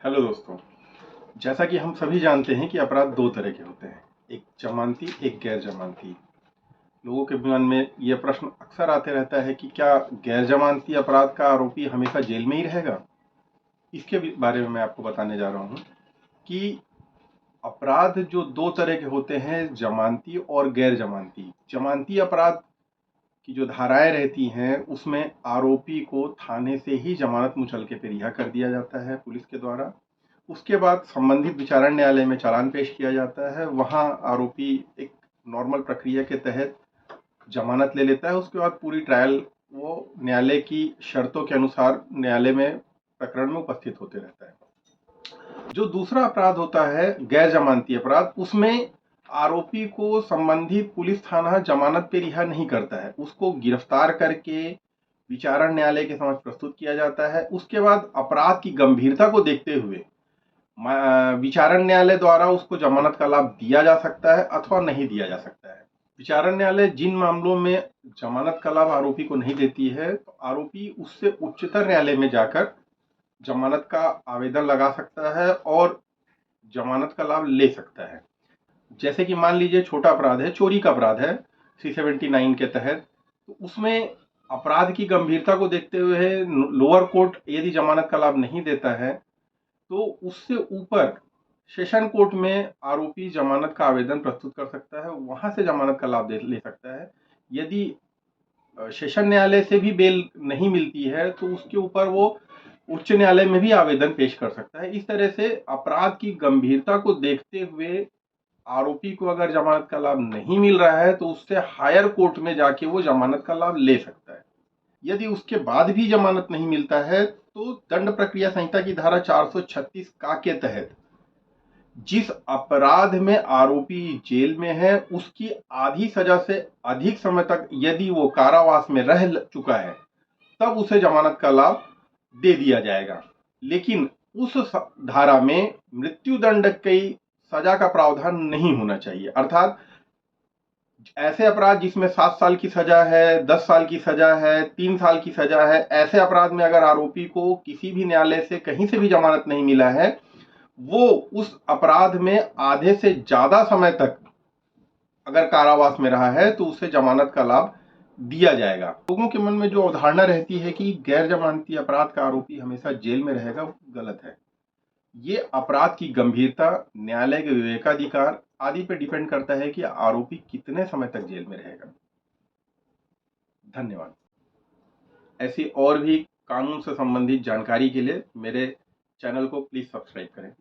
Hello दोस्तों। जैसा कि हम सभी जानते हैं कि अपराध दो तरह के होते हैं, एक जमानती, एक गैर जमानती। लोगों के मन में यह प्रश्न अक्सर आते रहता है कि क्या गैर जमानती अपराध का आरोपी हमेशा जेल में ही रहेगा। इसके बारे में मैं आपको बताने जा रहा हूं कि अपराध जो दो तरह के होते हैं, जमानती और गैर जमानती। जमानती अपराध की जो धाराएं रहती हैं उसमें आरोपी को थाने से ही जमानत मुचलके पे रिहा कर दिया जाता है पुलिस के द्वारा। उसके बाद संबंधित विचारण न्यायालय में चालान पेश किया जाता है। वहां आरोपी एक नॉर्मल प्रक्रिया के तहत जमानत ले लेता है। उसके बाद पूरी ट्रायल वो न्यायालय की शर्तों के अनुसार न्यायालय में प्रकरण में उपस्थित होते रहता है। जो दूसरा अपराध होता है गैर जमानती अपराध, उसमें आरोपी को संबंधित पुलिस थाना जमानत पे रिहा नहीं करता है। उसको गिरफ्तार करके विचारण न्यायालय के समक्ष प्रस्तुत किया जाता है। उसके बाद अपराध की गंभीरता को देखते हुए विचारण न्यायालय द्वारा उसको जमानत का लाभ दिया जा सकता है अथवा नहीं दिया जा सकता है। विचारण न्यायालय जिन मामलों में जमानत का लाभ आरोपी को नहीं देती है तो आरोपी उससे उच्चतर न्यायालय में जाकर जमानत का आवेदन लगा सकता है और जमानत का लाभ ले सकता है। जैसे कि मान लीजिए छोटा अपराध है, चोरी का अपराध है 379 के तहत, तो उसमें अपराध की गंभीरता को देखते हुए लोअर कोर्ट यदि जमानत का लाभ नहीं देता है तो उससे ऊपर सेशन कोर्ट में आरोपी जमानत का आवेदन प्रस्तुत कर सकता है, वहां से जमानत का लाभ ले सकता है। यदि सेशन न्यायालय से भी बेल नहीं मिलती है तो उसके ऊपर वो उच्च न्यायालय में भी आवेदन पेश कर सकता है। इस तरह से अपराध की गंभीरता को देखते हुए आरोपी को अगर जमानत का लाभ नहीं मिल रहा है तो उससे हायर कोर्ट में जाके वो जमानत का लाभ ले सकता है। यदि उसके बाद भी जमानत नहीं मिलता है तो दंड प्रक्रिया संहिता की धारा 436 का के तहत जिस अपराध में आरोपी जेल में है उसकी आधी सजा से अधिक समय तक यदि वो कारावास में रह चुका है तब उसे जमानत का लाभ दे दिया जाएगा। लेकिन उस धारा में मृत्युदंड की सजा का प्रावधान नहीं होना चाहिए। अर्थात ऐसे अपराध जिसमें 7 साल की सजा है, 10 साल की सजा है, 3 साल की सजा है, ऐसे अपराध में अगर आरोपी को किसी भी न्यायालय से कहीं से भी जमानत नहीं मिला है, वो उस अपराध में आधे से ज्यादा समय तक अगर कारावास में रहा है तो उसे जमानत का लाभ दिया जाएगा। लोगों के मन में जो अवधारणा रहती है कि गैर जमानती अपराध का आरोपी हमेशा जेल में रहेगा, वो गलत है। ये अपराध की गंभीरता, न्यायालय के विवेकाधिकार आदि पर डिपेंड करता है कि आरोपी कितने समय तक जेल में रहेगा। धन्यवाद। ऐसी और भी कानून से संबंधित जानकारी के लिए मेरे चैनल को प्लीज सब्सक्राइब करें।